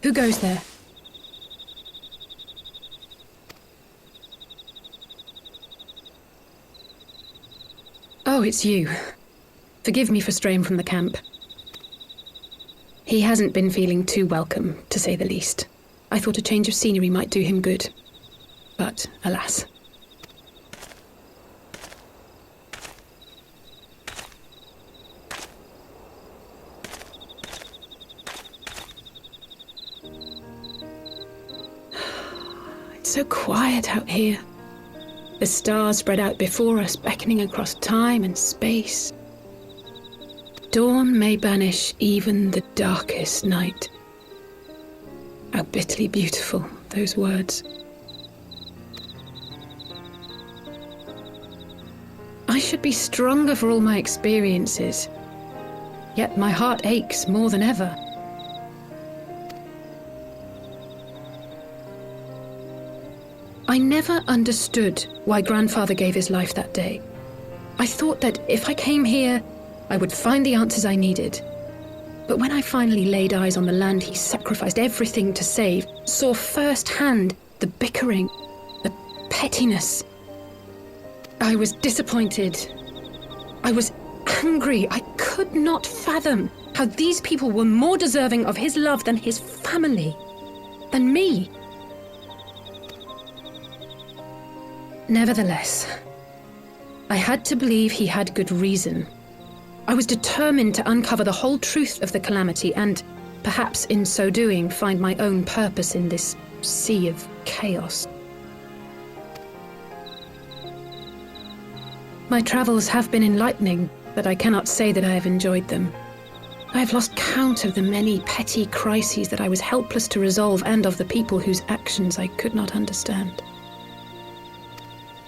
Who goes there? Oh, it's you. Forgive me for straying from the camp. He hasn't been feeling too welcome, to say the least. I thought a change of scenery might do him good. But, alas. It's so quiet out here. The stars spread out before us, beckoning across time and space. Dawn may banish even the darkest night. How bitterly beautiful, those words. I should be stronger for all my experiences, yet my heart aches more than ever. I never understood why Grandfather gave his life that day. I thought that if I came here, I would find the answers I needed. But when I finally laid eyes on the land he sacrificed everything to save, saw firsthand the bickering, the pettiness, I was disappointed. I was angry. I could not fathom how these people were more deserving of his love than his family, than me. Nevertheless, I had to believe he had good reason. I was determined to uncover the whole truth of the calamity and, perhaps in so doing, find my own purpose in this sea of chaos. My travels have been enlightening, but I cannot say that I have enjoyed them. I have lost count of the many petty crises that I was helpless to resolve and of the people whose actions I could not understand.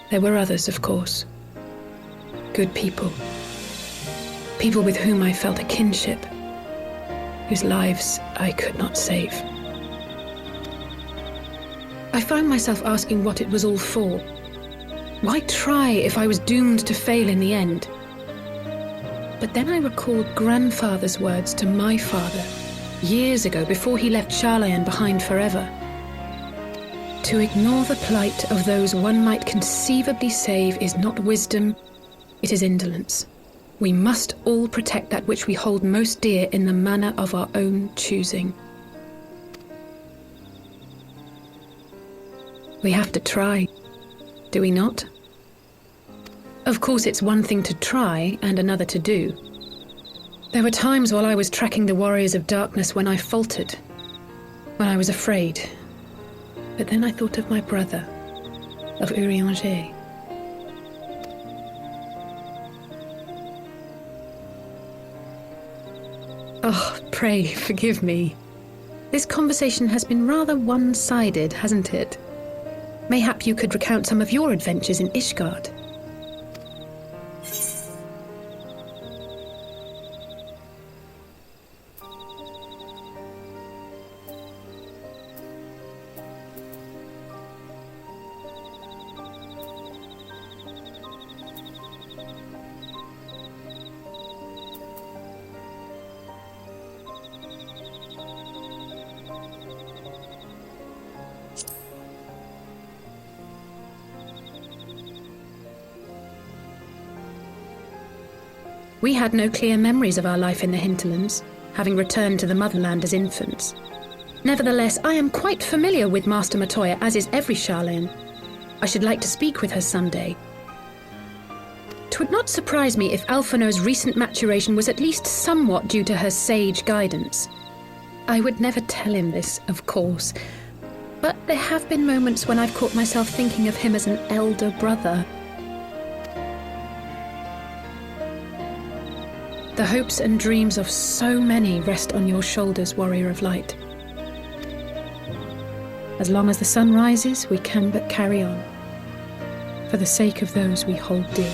There were others, of course. Good people. People with whom I felt a kinship, whose lives I could not save. I found myself asking what it was all for. Why try if I was doomed to fail in the end? But then I recalled Grandfather's words to my father, years ago before he left Charlayan behind forever. To ignore the plight of those one might conceivably save is not wisdom, it is indolence. We must all protect that which we hold most dear in the manner of our own choosing. We have to try, do we not? Of course, it's one thing to try and another to do. There were times while I was tracking the warriors of darkness when I faltered, when I was afraid. But then I thought of my brother, of Urianger. Oh, pray forgive me. This conversation has been rather one-sided, hasn't it? Mayhap you could recount some of your adventures in Ishgard. We had no clear memories of our life in the hinterlands, having returned to the motherland as infants. Nevertheless, I am quite familiar with Master Matoya, as is every Charlayan. I should like to speak with her someday. 'Twould not surprise me if Alphino's recent maturation was at least somewhat due to her sage guidance. I would never tell him this, of course, but there have been moments when I've caught myself thinking of him as an elder brother. The hopes and dreams of so many rest on your shoulders, Warrior of Light. As long as the sun rises, we can but carry on, for the sake of those we hold dear.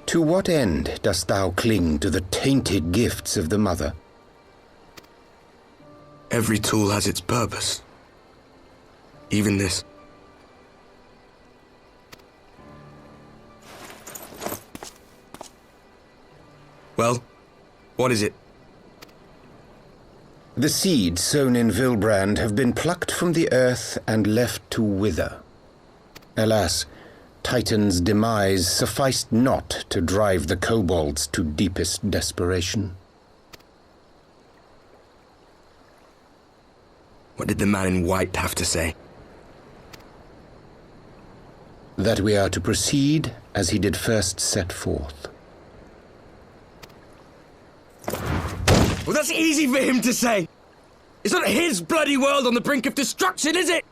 To what end dost thou cling to the tainted gifts of the Mother? Every tool has its purpose. Even this. Well, what is it? The seeds sown in Vilbrand have been plucked from the earth and left to wither. Alas, Titan's demise sufficed not to drive the kobolds to deepest desperation. What did the man in white have to say? That we are to proceed as he did first set forth. Well, that's easy for him to say! It's not his bloody world on the brink of destruction, is it?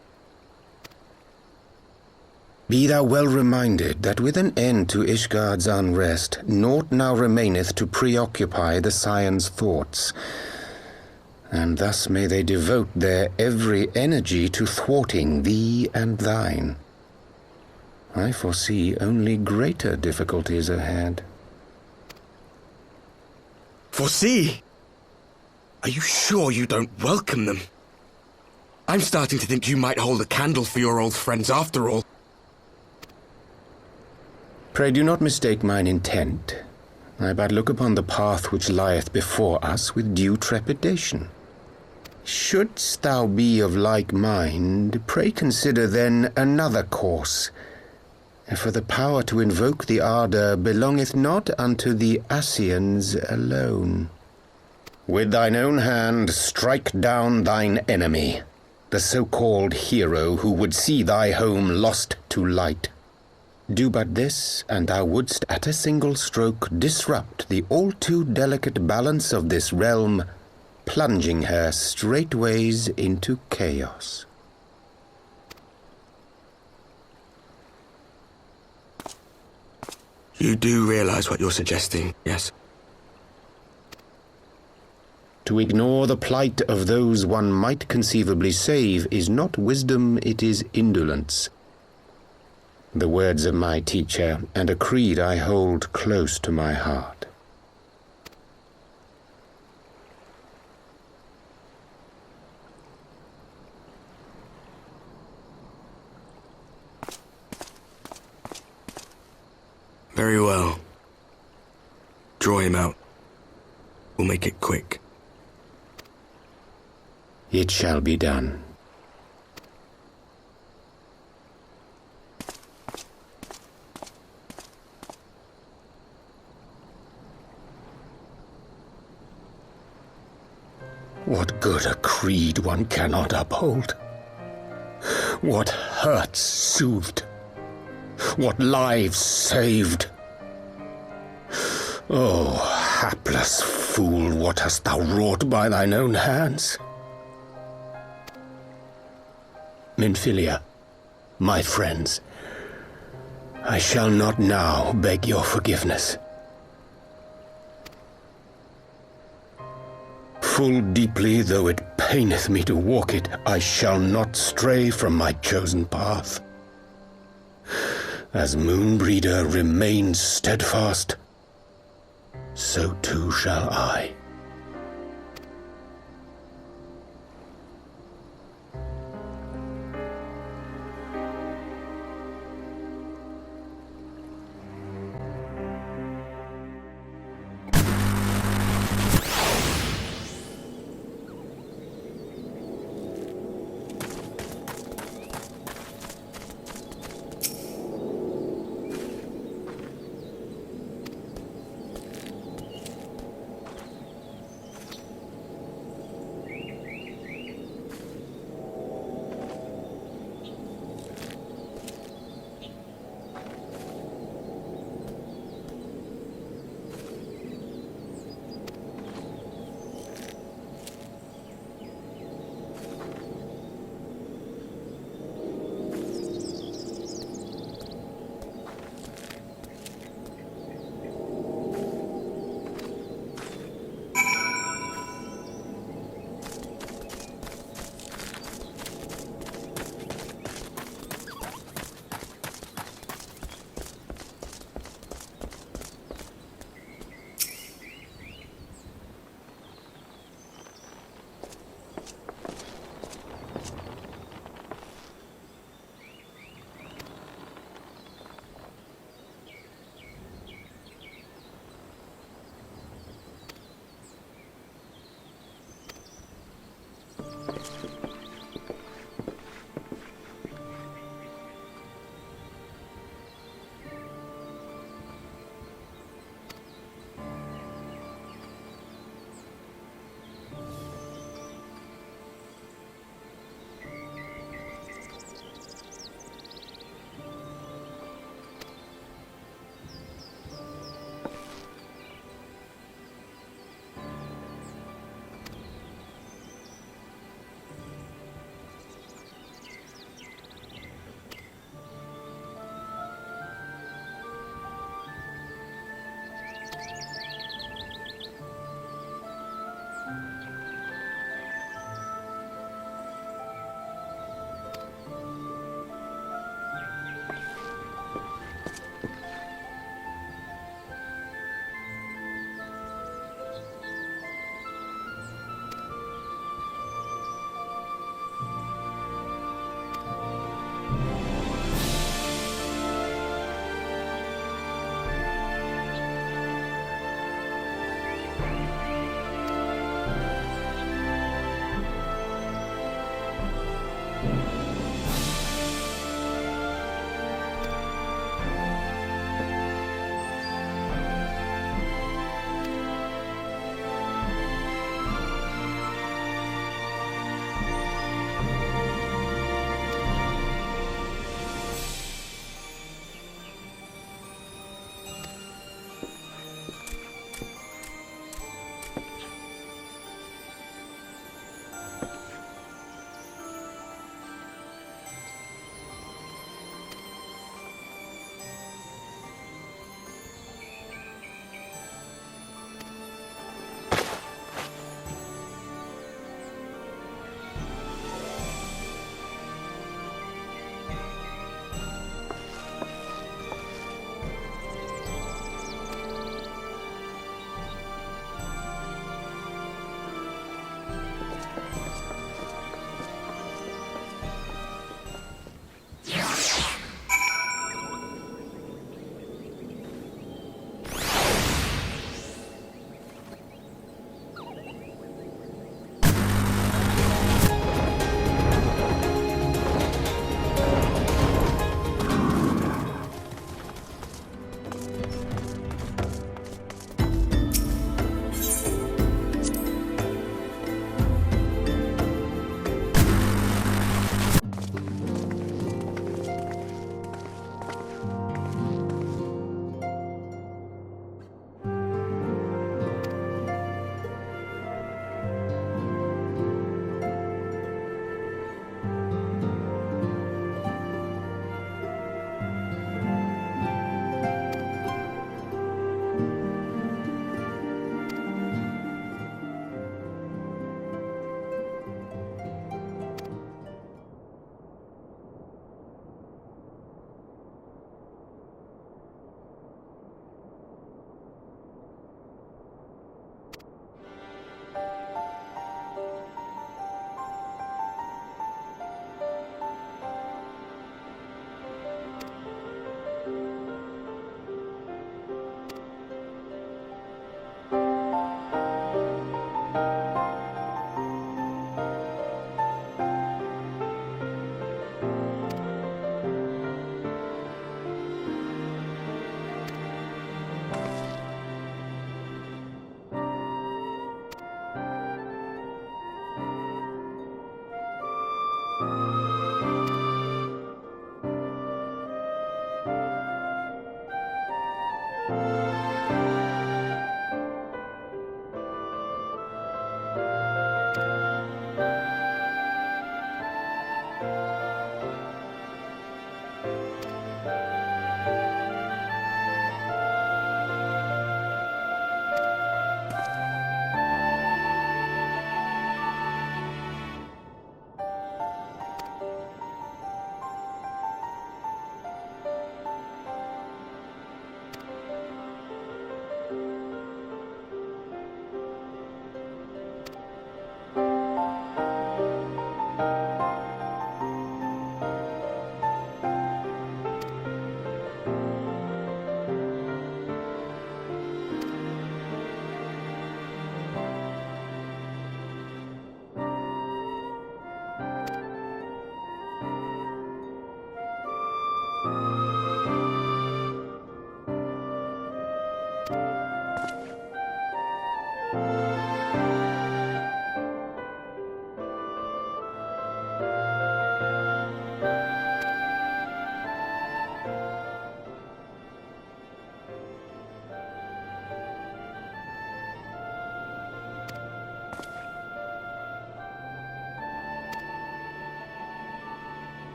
Be thou well reminded that with an end to Ishgard's unrest, naught now remaineth to preoccupy the Scion's thoughts, and thus may they devote their every energy to thwarting thee and thine. I foresee only greater difficulties ahead. Foresee? Are you sure you don't welcome them? I'm starting to think you might hold a candle for your old friends after all. Pray do not mistake mine intent. I but look upon the path which lieth before us with due trepidation. Shouldst thou be of like mind, pray consider then another course. For the power to invoke the ardour belongeth not unto the Ascians alone. With thine own hand strike down thine enemy, the so-called hero who would see thy home lost to light. Do but this, and thou wouldst at a single stroke disrupt the all-too delicate balance of this realm, plunging her straightways into chaos. You do realize what you're suggesting, yes? To ignore the plight of those one might conceivably save is not wisdom, it is indolence. The words of my teacher, and a creed I hold close to my heart. Very well. Draw him out. We'll make it quick. It shall be done. What good a creed one cannot uphold? What hurts soothed? What lives saved? Oh, hapless fool, what hast thou wrought by thine own hands? Minfilia, my friends, I shall not now beg your forgiveness. Full deeply though it paineth me to walk it, I shall not stray from my chosen path. As Moonbreeder remains steadfast, so too shall I.